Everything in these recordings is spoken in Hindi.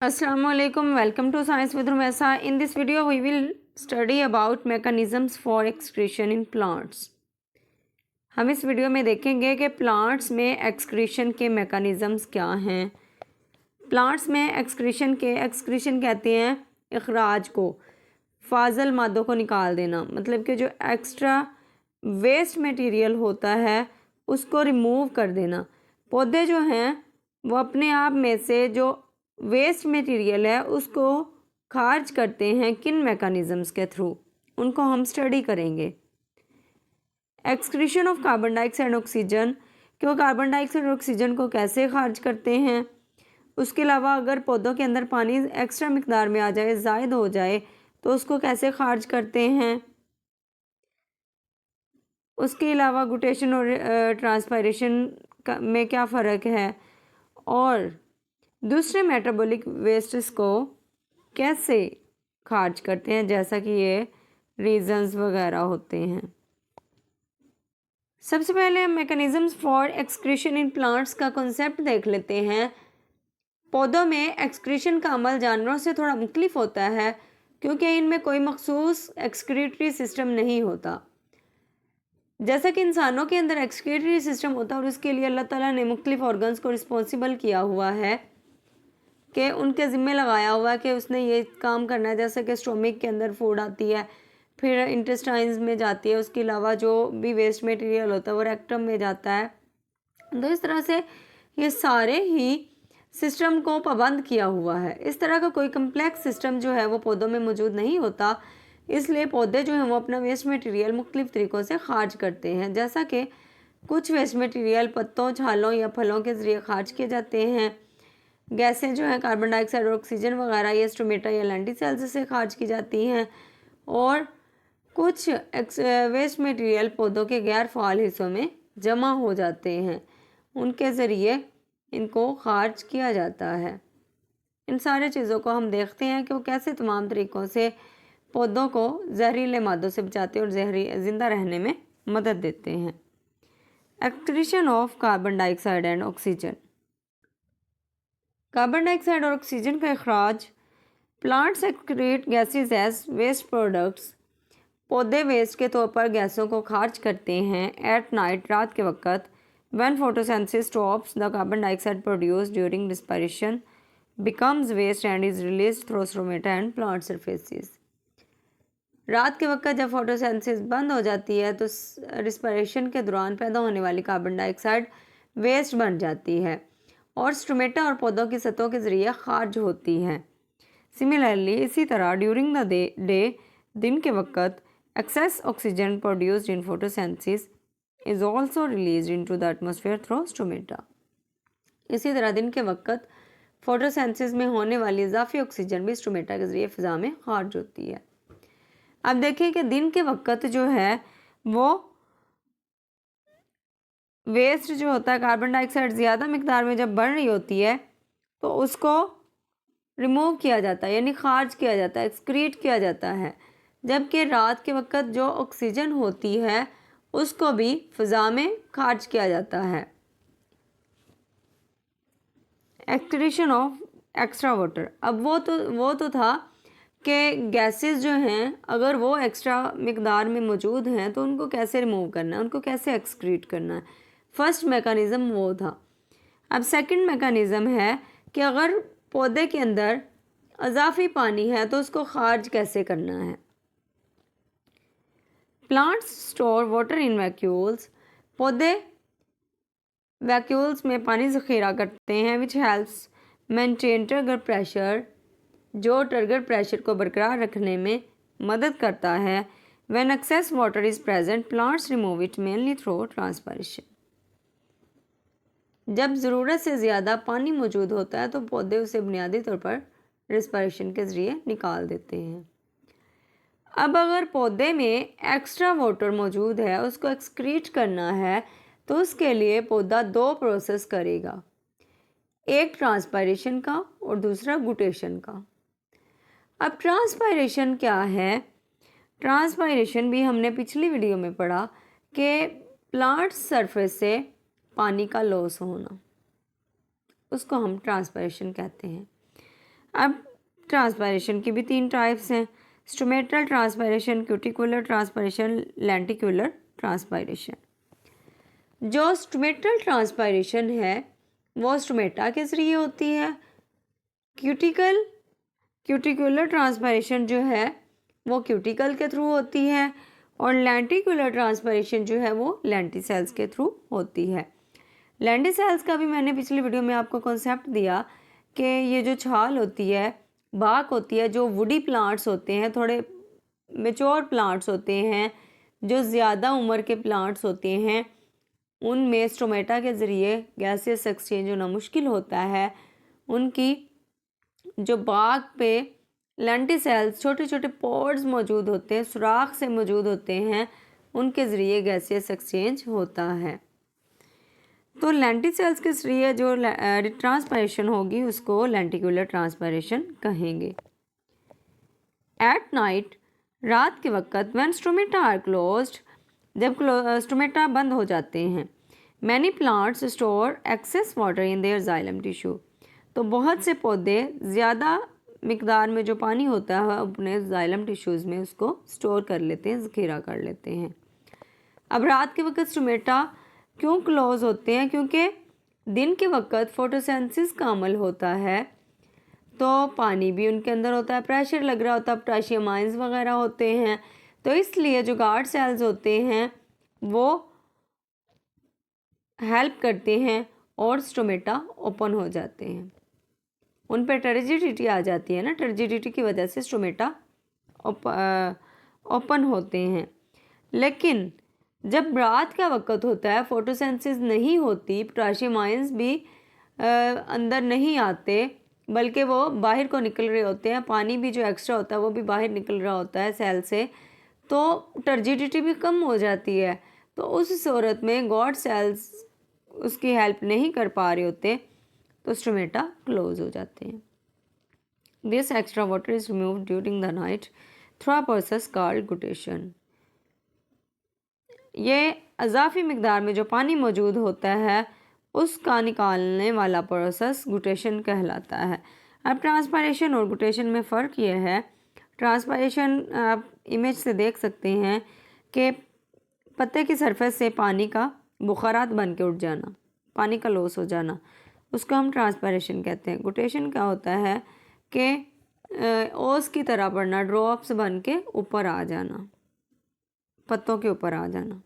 Assalamualaikum. Welcome to Science with Rumesa. In this video, we will study about mechanisms for excretion in plants. हम इस वीडियो में देखेंगे कि प्लांट्स में एक्सक्रीशन के मैकेनिज़म्स क्या हैं। प्लांट्स में एक्सक्रीशन कहते हैं अखराज को, फाजल मादों को निकाल देना, मतलब कि जो एक्स्ट्रा वेस्ट मटेरियल होता है उसको रिमूव कर देना। पौधे जो हैं वो अपने आप में से जो वेस्ट मटेरियल है उसको खारिज करते हैं किन मैकेनिज़म्स के थ्रू, उनको हम स्टडी करेंगे। Excretion of carbon dioxide oxygen, कि वो कार्बन डाइऑक्साइड और ऑक्सीजन को कैसे खारिज करते हैं। उसके अलावा अगर पौधों के अंदर पानी एक्स्ट्रा मिकदार में आ जाए, ज़ायद हो जाए, तो उसको कैसे खारिज करते हैं। उसके अलावा गुटेशन और ट्रांसपायरेशन में क्या फ़र्क है, और दूसरे मेटाबॉलिक वेस्ट्स को कैसे खारिज करते हैं, जैसा कि ये रीजंस वगैरह होते हैं। सबसे पहले हम mechanisms for excretion in plants का कॉन्सेप्ट देख लेते हैं। पौधों में एक्सक्रीशन का अमल जानवरों से थोड़ा मुख्तलिफ होता है क्योंकि इनमें कोई मखसूस एक्सक्रीटरी सिस्टम नहीं होता। जैसा कि इंसानों के अंदर एक्सक्रीटरी सिस्टम होता है और उसके लिए अल्लाह ताला ने मुख्तलिफ ऑर्गन्स को रिस्पॉन्सिबल किया हुआ है कि उनके ज़िम्मे लगाया हुआ है कि उसने ये काम करना है। जैसे कि स्टोमिक के अंदर फूड आती है, फिर इंटेस्टाइन्स में जाती है, उसके अलावा जो भी वेस्ट मटेरियल होता है वो रेक्टम में जाता है। तो इस तरह से ये सारे ही सिस्टम को पाबंद किया हुआ है। इस तरह का कोई कम्प्लेक्स सिस्टम जो है वो पौधों में मौजूद नहीं होता, इसलिए पौधे जो हैं वो अपना वेस्ट मटेरियल मुख्तलिफ तरीक़ों से खारिज करते हैं। जैसा कि कुछ वेस्ट मटेरियल पत्तों, छालों या फलों के ज़रिए खारिज किए जाते हैं। गैसें जो हैं कार्बन डाइऑक्साइड और ऑक्सीजन वगैरह ये स्टोमेटा या लैंडी सेल्स से खारिज की जाती हैं, और कुछ वेस्ट मटेरियल पौधों के गैर फाल हिस्सों में जमा हो जाते हैं, उनके ज़रिए इनको खारिज किया जाता है। इन सारे चीज़ों को हम देखते हैं कि वो कैसे तमाम तरीक़ों से पौधों को जहरीले मादों से बचाते हैं और ज़िंदा रहने में मदद देते हैं। Excretion of carbon dioxide and oxygen. Carbon dioxide और ऑक्सीजन का अखराज। Plants excrete gases as waste products. पौधे वेस्ट के तौर पर गैसों को खारिज करते हैं। एट नाइट, रात के वक्त, when photosynthesis stops, the carbon dioxide produced during respiration becomes waste and is released through stomata and plant surfaces. रात के वक्त जब फोटोसिंथेसिस बंद हो जाती है तो रिस्पायरेशन के दौरान पैदा होने वाली कार्बन डाइऑक्साइड वेस्ट बन जाती है और स्टोमेटा और पौधों की सतहों के ज़रिए खारिज होती है। सिमिलरली, इसी तरह ड्यूरिंग द डे, दिन के वक्त, excess oxygen produced in photosynthesis is also released into the atmosphere through stomata. इसी तरह दिन के वक्त फोटोसिंथेसिस में होने वाली इजाफी ऑक्सीजन भी स्टोमेटा के ज़रिए फ़िज़ा में खारिज होती है। अब देखिए कि दिन के वक्त जो है वो वेस्ट जो होता है, कार्बन डाइऑक्साइड ज़्यादा मिकदार में जब बढ़ रही होती है तो उसको रिमूव किया जाता है, यानी खारिज किया जाता है, एक्सक्रीट किया जाता है। जबकि रात के वक्त जो ऑक्सीजन होती है उसको भी फ़िज़ा में खारिज किया जाता है। Excretion of extra water. अब वो तो था कि गैसेस जो हैं अगर वो एक्स्ट्रा मिकदार में मौजूद हैं तो उनको कैसे रिमूव करना है, उनको कैसे एक्सक्रीट करना है। फर्स्ट मेकानिज़म वो था। अब सेकंड मेकानिज़म है कि अगर पौधे के अंदर अज़ाफ़ी पानी है तो उसको खारिज कैसे करना है। Plants store water in vacuoles. पौधे वैक्यूल्स में पानी ज़ख़ीरा करते हैं, which helps maintain turgor pressure, जो टर्गर प्रेशर को बरकरार रखने में मदद करता है। When excess water is present, plants remove it mainly through transpiration. जब ज़रूरत से ज़्यादा पानी मौजूद होता है तो पौधे उसे बुनियादी तौर पर रिस्पायरेशन के ज़रिए निकाल देते हैं। अब अगर पौधे में एक्स्ट्रा वाटर मौजूद है, उसको एक्सक्रीट करना है, तो उसके लिए पौधा दो प्रोसेस करेगा, एक ट्रांसपायरेशन का और दूसरा गुटेशन का। अब ट्रांसपायरेशन क्या है? ट्रांसपायरेशन भी हमने पिछली वीडियो में पढ़ा कि प्लांट सरफेस से पानी का लॉस होना, उसको हम ट्रांसपायरेशन कहते हैं। अब ट्रांसपायरेशन की भी 3 टाइप्स हैं, stomatal transpiration, cuticular transpiration, lenticular transpiration. जो स्टोमेटल ट्रांसपायरेशन है वो स्टोमेटा के ज़रिए होती है। क्यूटिकुलर ट्रांसपायरेशन जो है वो क्यूटिकल के थ्रू होती है, और लेंटिकुलर ट्रांसपायरेशन जो है वो लेंटिसेल्स के थ्रू होती है। लेंटिसेल्स का भी मैंने पिछली वीडियो में आपको कॉन्सेप्ट दिया कि ये जो छाल होती है, बाक होती है, जो वुडी प्लांट्स होते हैं, थोड़े मेच्योर प्लांट्स होते हैं, जो ज़्यादा उम्र के प्लांट्स होते हैं, उनमें स्टोमेटा के ज़रिए गैसियस एक्सचेंज होना मुश्किल होता है। उनकी जो बाक पे लेंटिसेल्स छोटे छोटे पोर्स मौजूद होते हैं, सुराख से मौजूद होते हैं, उनके ज़रिए गैसियस एक्सचेंज होता है। तो लेंटिसेल्स के ज़रिए जो ट्रांसपायरेशन होगी उसको लेंटिकुलर ट्रांसपायरेशन कहेंगे। एट नाइट, रात के वक्त, व्हेन स्टोमेटा आर क्लोज्ड, जब स्टोमेटा बंद हो जाते हैं, many plants store excess water in their xylem tissue, तो बहुत से पौधे ज़्यादा मिकदार में जो पानी होता है अपने जाइलम टिश्यूज़ में उसको स्टोर कर लेते हैं, ज़ख़ीरा कर लेते हैं। अब रात के वक्त स्टोमेटा क्यों क्लोज होते हैं? क्योंकि दिन के वक्त फोटोसिंथेसिस का अमल होता है, तो पानी भी उनके अंदर होता है, प्रेशर लग रहा होता है, पोटेशियम आयंस वगैरह होते हैं, तो इसलिए जो गार्ड सेल्स होते हैं वो हेल्प करते हैं और स्टोमेटा ओपन हो जाते हैं। उन पर टर्जिडिटी आ जाती है ना, टर्जिडिटी की वजह से स्टोमेटा ओपन होते हैं। लेकिन जब रात का वक्त होता है, फोटोसिंथेसिस नहीं होती, पोटेशियम आयंस भी अंदर नहीं आते, बल्कि वो बाहर को निकल रहे होते हैं, पानी भी जो एक्स्ट्रा होता है वो भी बाहर निकल रहा होता है सेल से, तो टर्जिडिटी भी कम हो जाती है। तो उस सूरत में गॉड सेल्स उसकी हेल्प नहीं कर पा रहे होते, तो स्टोमेटा क्लोज हो जाते हैं। This extra water is removed during the night through a process called guttation. ये अज़ाफ़ी मिकदार में जो पानी मौजूद होता है उसका निकालने वाला प्रोसेस गुटेशन कहलाता है। अब ट्रांसपायरेशन और गुटेशन में फ़र्क ये है, ट्रांसपायरेशन आप इमेज से देख सकते हैं कि पत्ते की सरफेस से पानी का बुखारात बन के उठ जाना, पानी का लॉस हो जाना, उसको हम ट्रांसपायरेशन कहते हैं। गुटेशन क्या होता है कि ओस की तरह पड़ना, ड्रॉप्स बन के ऊपर आ जाना, पत्तों के ऊपर आ जाना।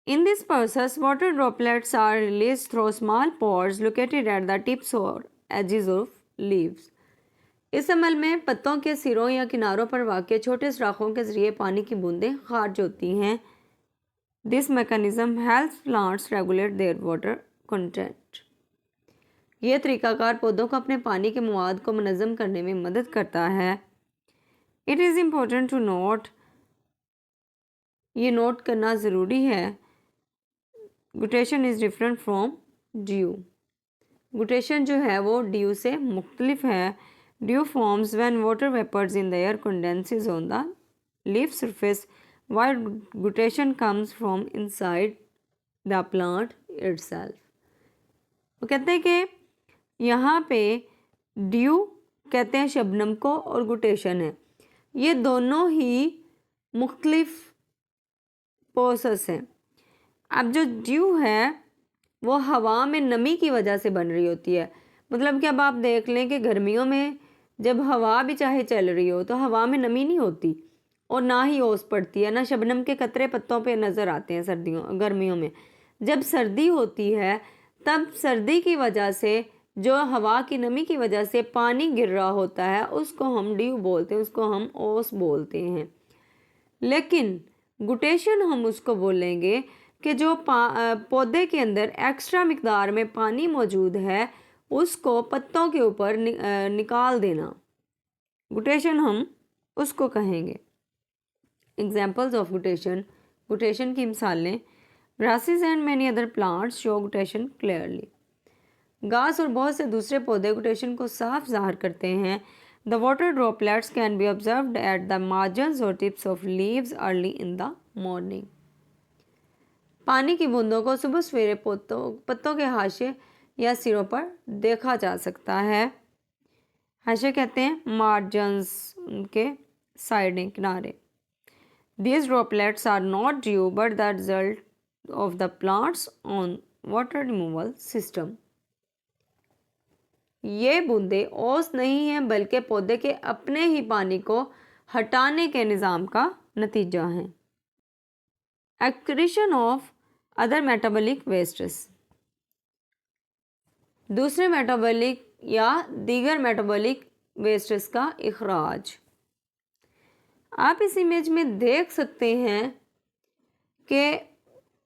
In this process, water droplets are released through small pores located at the tips or edges of leaves. इस अमल में पत्तों के सिरों या किनारों पर वाक़ छोटे सुराखों के ज़रिए पानी की बूंदें खारिज होती हैं। This mechanism helps plants regulate their water content. यह तरीक़ाकार पौधों को अपने पानी के मवाद को मुनज़्ज़म करने में मदद करता है। It is important to note, ये नोट करना ज़रूरी है, guttation is different from dew. Guttation जो है वो ड्यू से मुख्तलिफ है। Dew forms when water vapours in the air condenses on the leaf surface, while guttation comes from inside the plant itself. वो कहते हैं कि यहाँ पे ड्यू कहते हैं शबनम को और गुटेशन है, ये दोनों ही मुख्तलिफ प्रोसेस हैं। अब जो ड्यू है वो हवा में नमी की वजह से बन रही होती है। मतलब कि अब आप देख लें कि गर्मियों में जब हवा भी चाहे चल रही हो तो हवा में नमी नहीं होती और ना ही ओस पड़ती है, ना शबनम के कतरे पत्तों पे नज़र आते हैं गर्मियों में। जब सर्दी होती है तब सर्दी की वजह से जो हवा की नमी की वजह से पानी गिर रहा होता है उसको हम ड्यू बोलते हैं, उसको हम ओस बोलते हैं। लेकिन गुटेशन हम उसको बोलेंगे कि जो पौधे के अंदर एक्स्ट्रा मिकदार में पानी मौजूद है उसको पत्तों के ऊपर निकाल देना, गुटेशन हम उसको कहेंगे। एग्जाम्पल्स ऑफ गुटेशन, गुटेशन की मिसालें, grasses and many other plants show guttation clearly. घास और बहुत से दूसरे पौधे गुटेशन को साफ ज़ाहिर करते हैं। The water droplets can be observed at the margins और tips of leaves early in the morning. पानी की बूंदों को सुबह सवेरे पत्तों के हाशिए या सिरों पर देखा जा सकता है। हाशिया कहते हैं मार्जिन्स, उनके साइडें, किनारे। These droplets are not dew but the result of the plant's own water removal system. ये बूंदें ओस नहीं है बल्कि पौधे के अपने ही पानी को हटाने के निज़ाम का नतीजा है। Excretion of other metabolic wastes, दूसरे मेटाबॉलिक या दीगर मेटाबॉलिक वेस्ट्स का इखराज। आप इस इमेज में देख सकते हैं कि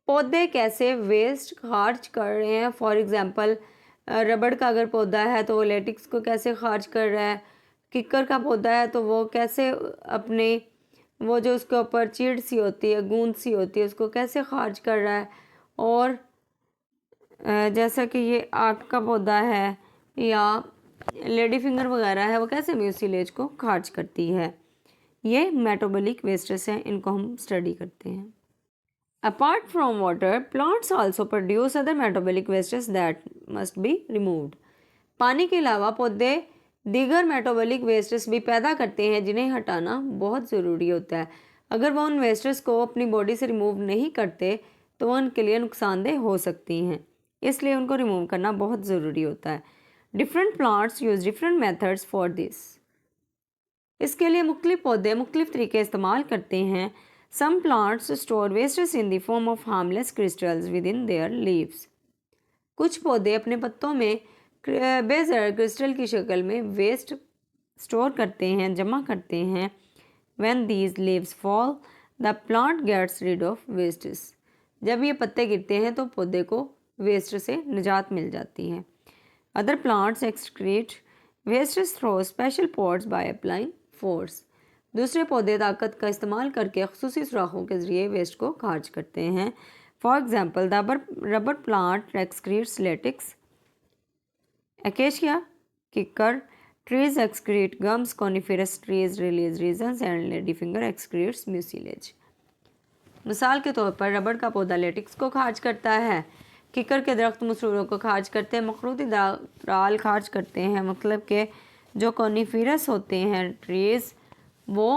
पौधे कैसे वेस्ट खारिज कर रहे हैं। फॉर एग्जांपल रबड़ का अगर पौधा है तो वो लेटिक्स को कैसे खारिज कर रहा है, किक्कर का पौधा है तो वो कैसे अपने वो जो उसके ऊपर चीड़ सी होती है, गूंद सी होती है, उसको कैसे खारिज कर रहा है। और जैसा कि ये आक का पौधा है या लेडी फिंगर वगैरह है, वो कैसे म्यूसिलेज को खारिज करती है। ये मेटाबॉलिक वेस्ट्स हैं, इनको हम स्टडी करते हैं। Apart from water, plants also produce other metabolic wastes that must be removed. पानी के अलावा पौधे दीगर मेटाबॉलिक वेस्ट्स भी पैदा करते हैं जिन्हें हटाना बहुत ज़रूरी होता है। अगर वो उन वेस्ट्स को अपनी बॉडी से रिमूव नहीं करते तो वो उनके लिए नुकसानदेह हो सकती हैं, इसलिए उनको रिमूव करना बहुत ज़रूरी होता है। Different plants use different methods for this. इसके लिए मुख्तलिफ पौधे मुख्तलिफ तरीके इस्तेमाल करते हैं। Some plants store wastes in the form of harmless crystals within their leaves. कुछ पौधे अपने पत्तों में बेज़र क्रिस्टल की शक्ल में वेस्ट स्टोर करते हैं, जमा करते हैं। When these leaves fall the plant gets rid of wastes. जब ये पत्ते गिरते हैं तो पौधे को वेस्ट से निजात मिल जाती है। Other plants excrete wastes through special pots by applying force. दूसरे पौधे ताकत का इस्तेमाल करके खसूसी सुराखों के ज़रिए वेस्ट को खारिज करते हैं। For example rubber plant excretes latex, acacia kikar trees excrete gums, coniferous trees release resins and lady finger excretes mucilage. मिसाल के तौर पर रबड़ का पौधा लेटिक्स को खारिज करता है, किकर के दरख्त मसूरों को खारिज करते हैं, मखरूती दाल खारिज करते हैं। मतलब के जो कॉनिफेरस होते हैं ट्रीज वो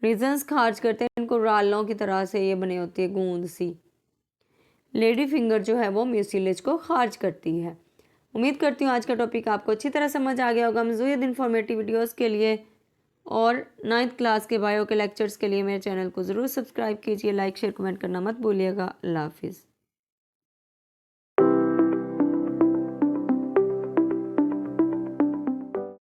रीजन्स खारिज करते हैं, इनको रालों की तरह से ये बने होती है गूंद सी। लेडी फिंगर जो है वो म्यूसिलेज को खारिज करती है। उम्मीद करती हूँ आज का टॉपिक आपको अच्छी तरह समझ आ गया होगा। मज़ीद इन्फॉर्मेटिव वीडियोस के लिए और 9th क्लास के बायो के लेक्चर्स के लिए मेरे चैनल को ज़रूर सब्सक्राइब कीजिए। लाइक शेयर कमेंट करना मत भूलिएगा। अल्लाह हाफिज़।